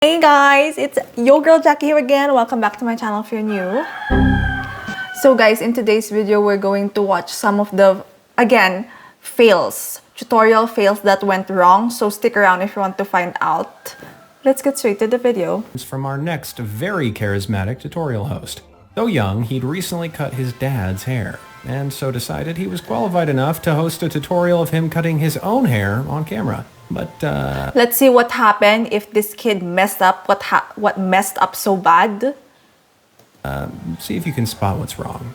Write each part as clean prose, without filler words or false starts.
Hey guys, it's your girl Jaque here again. Welcome back to my channel if you're new. So guys, in today's video, we're going to watch some of the, again, tutorial fails that went wrong. So stick around if you want to find out. Let's get straight to the video. It's from our next very charismatic tutorial host. Though young, he'd recently cut his dad's hair, and so decided he was qualified enough to host a tutorial of him cutting his own hair on camera. But, let's see what happened if this kid messed up. What messed up so bad? See if you can spot what's wrong.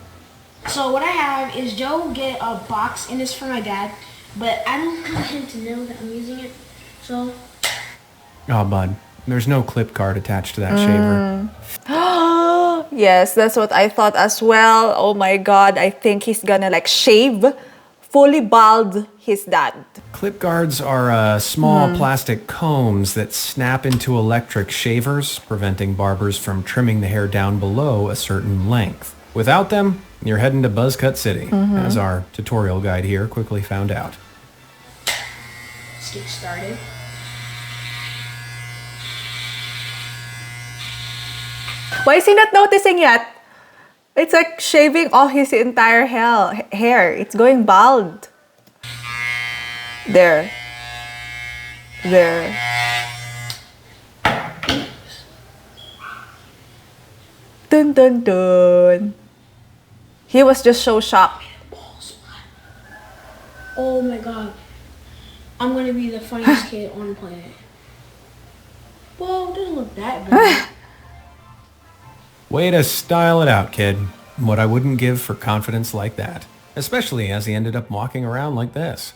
So what I have is Joe get a box, and it's for my dad, but I don't want him to know that I'm using it, so... Oh, bud, there's no clip card attached to that shaver. Yes, that's what I thought as well. Oh my god, I think he's gonna like shave, fully bald his dad. Clip guards are small plastic combs that snap into electric shavers, preventing barbers from trimming the hair down below a certain length. Without them, you're heading to Buzzcut City, as our tutorial guide here quickly found out. Let's get started. Why is he not noticing yet? It's like shaving off his entire hair. It's going bald. There. Dun dun dun. He was just so shocked. Oh my god. I'm gonna be the funniest kid on the planet. Whoa, it doesn't look that bad. Way to style it out, kid. What I wouldn't give for confidence like that. Especially as he ended up walking around like this.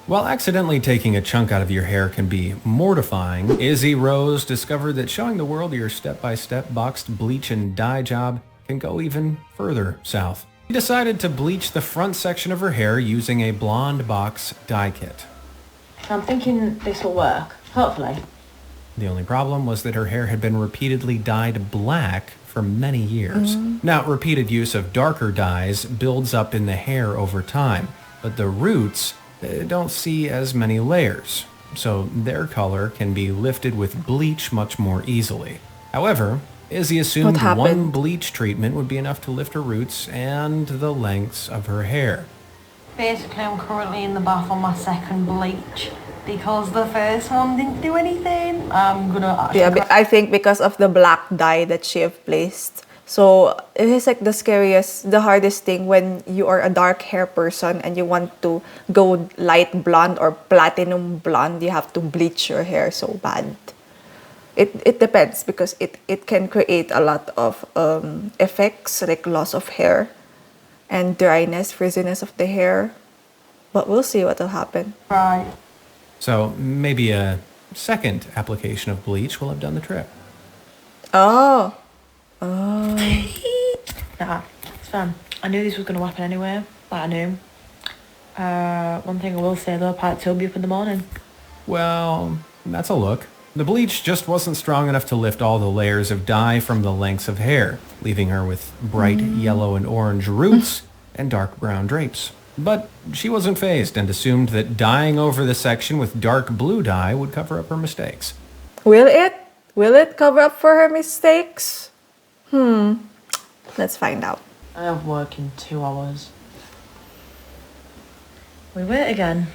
While accidentally taking a chunk out of your hair can be mortifying, Izzy Rose discovered that showing the world your step-by-step boxed bleach and dye job can go even further south. She decided to bleach the front section of her hair using a blonde box dye kit. I'm thinking this will work, hopefully. The only problem was that her hair had been repeatedly dyed black for many years. Now, repeated use of darker dyes builds up in the hair over time, but the roots don't see as many layers, so their color can be lifted with bleach much more easily. However, Izzy assumed one bleach treatment would be enough to lift her roots and the lengths of her hair. Basically, I'm currently in the bath on my second bleach because the first one didn't do anything. I'm gonna actually... Yeah, I think because of the black dye that she have placed. So it is like the hardest thing when you are a dark hair person and you want to go light blonde or platinum blonde. You have to bleach your hair so bad. It depends because it can create a lot of effects like loss of hair and dryness, frizziness of the hair. But we'll see what will happen. Right. So maybe a second application of bleach will have done the trick. Oh. Nah, it's fine. I knew this was going to happen anyway. Like I knew. One thing I will say though, part 2 will be up in the morning. Well, that's a look. The bleach just wasn't strong enough to lift all the layers of dye from the lengths of hair, leaving her with bright yellow and orange roots and dark brown drapes. But she wasn't fazed and assumed that dyeing over the section with dark blue dye would cover up her mistakes. Will it? Will it cover up for her mistakes? Let's find out. I have work in 2 hours. We wait again.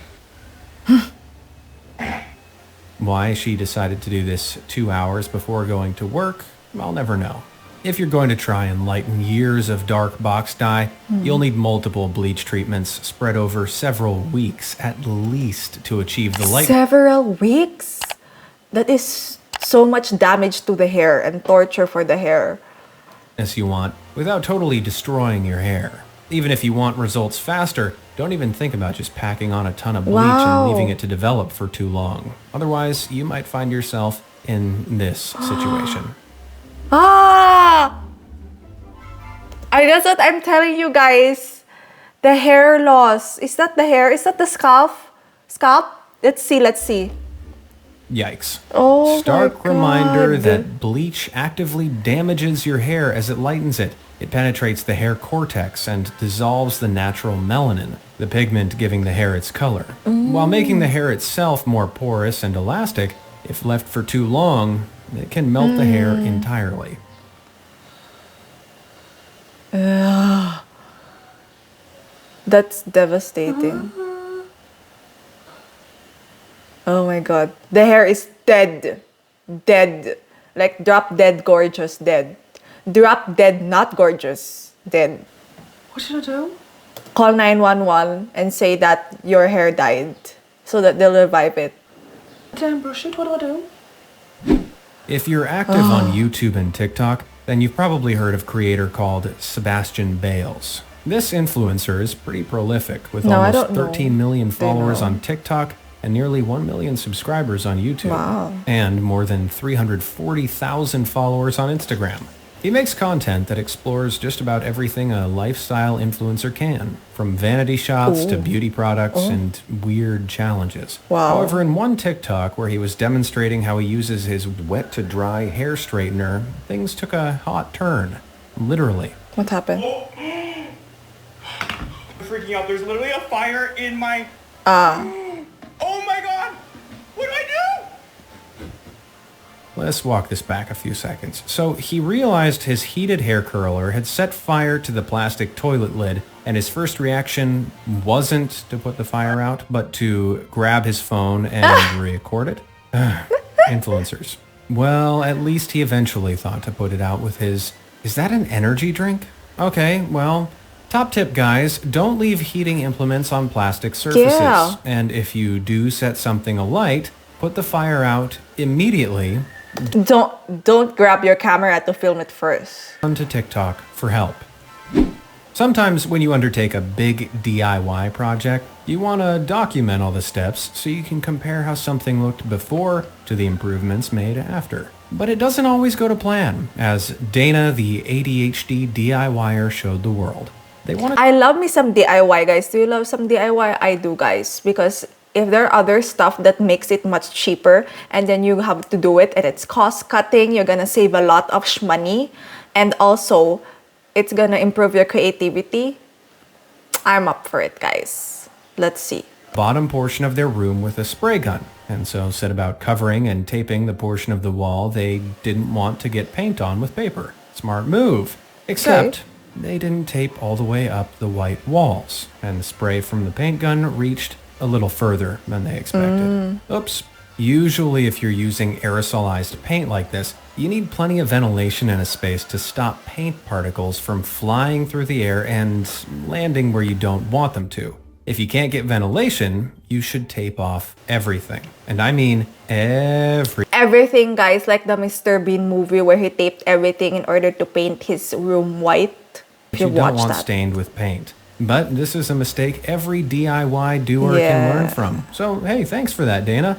Why she decided to do this 2 hours before going to work, I'll never know. If you're going to try and lighten years of dark box dye, you'll need multiple bleach treatments spread over several weeks at least to achieve the light. Several weeks? That is so much damage to the hair and torture for the hair. You want without totally destroying your hair. Even if you want results faster, don't even think about just packing on a ton of bleach and leaving it to develop for too long. Otherwise, you might find yourself in this situation. That's what I'm telling you guys. The hair loss. Is that the hair? Is that the scalp? Let's see. Yikes. Oh, Stark my reminder God. that bleach actively damages your hair as it lightens it. It penetrates the hair cortex and dissolves the natural melanin, the pigment giving the hair its color. While making the hair itself more porous and elastic, If left for too long, it can melt the hair entirely. That's devastating. Oh my god. The hair is dead. Dead. Like drop dead gorgeous dead. Drop dead not gorgeous dead. What should I do? Call 911 and say that your hair died so that they'll revive it. Don't brush it. What do I do? If you're active on YouTube and TikTok, then you've probably heard of a creator called Sebastianbails. This influencer is pretty prolific with No, I almost don't know. 13 million followers know. on TikTok and nearly 1 million subscribers on YouTube. Wow. And more than 340,000 followers on Instagram. He makes content that explores just about everything a lifestyle influencer can, from vanity shots to beauty products and weird challenges. Wow. However, in one TikTok where he was demonstrating how he uses his wet to dry hair straightener, things took a hot turn. Literally. What happened? I'm freaking out. There's literally a fire in my... Oh my god! What do I do? Let's walk this back a few seconds. So he realized his heated hair curler had set fire to the plastic toilet lid, and his first reaction wasn't to put the fire out, but to grab his phone and record it. Influencers. Well, at least he eventually thought to put it out with his... Is that an energy drink? Okay, well... Top tip, guys, don't leave heating implements on plastic surfaces. Yeah. And if you do set something alight, put the fire out immediately. Don't grab your camera to film it first. To TikTok for help. Sometimes when you undertake a big DIY project, you want to document all the steps so you can compare how something looked before to the improvements made after. But it doesn't always go to plan, as Dana, the ADHD DIYer, showed the world. They want to I love me some DIY, guys. Do you love some DIY? I do, guys. Because if there are other stuff that makes it much cheaper and then you have to do it and it's cost cutting, you're gonna save a lot of money, and also it's gonna improve your creativity. I'm up for it, guys. Let's see. bottom portion of their room with a spray gun, and so set about covering and taping the portion of the wall they didn't want to get paint on with paper. Smart move. Except they didn't tape all the way up the white walls, and the spray from the paint gun reached a little further than they expected. Oops. Usually if you're using aerosolized paint like this, you need plenty of ventilation and a space to stop paint particles from flying through the air and landing where you don't want them to. If you can't get ventilation, you should tape off everything. And I mean Everything, guys, like the Mr. Bean movie where he taped everything in order to paint his room white. If you don't want stained with paint. But this is a mistake every DIY doer can learn from. So hey, thanks for that, Dana.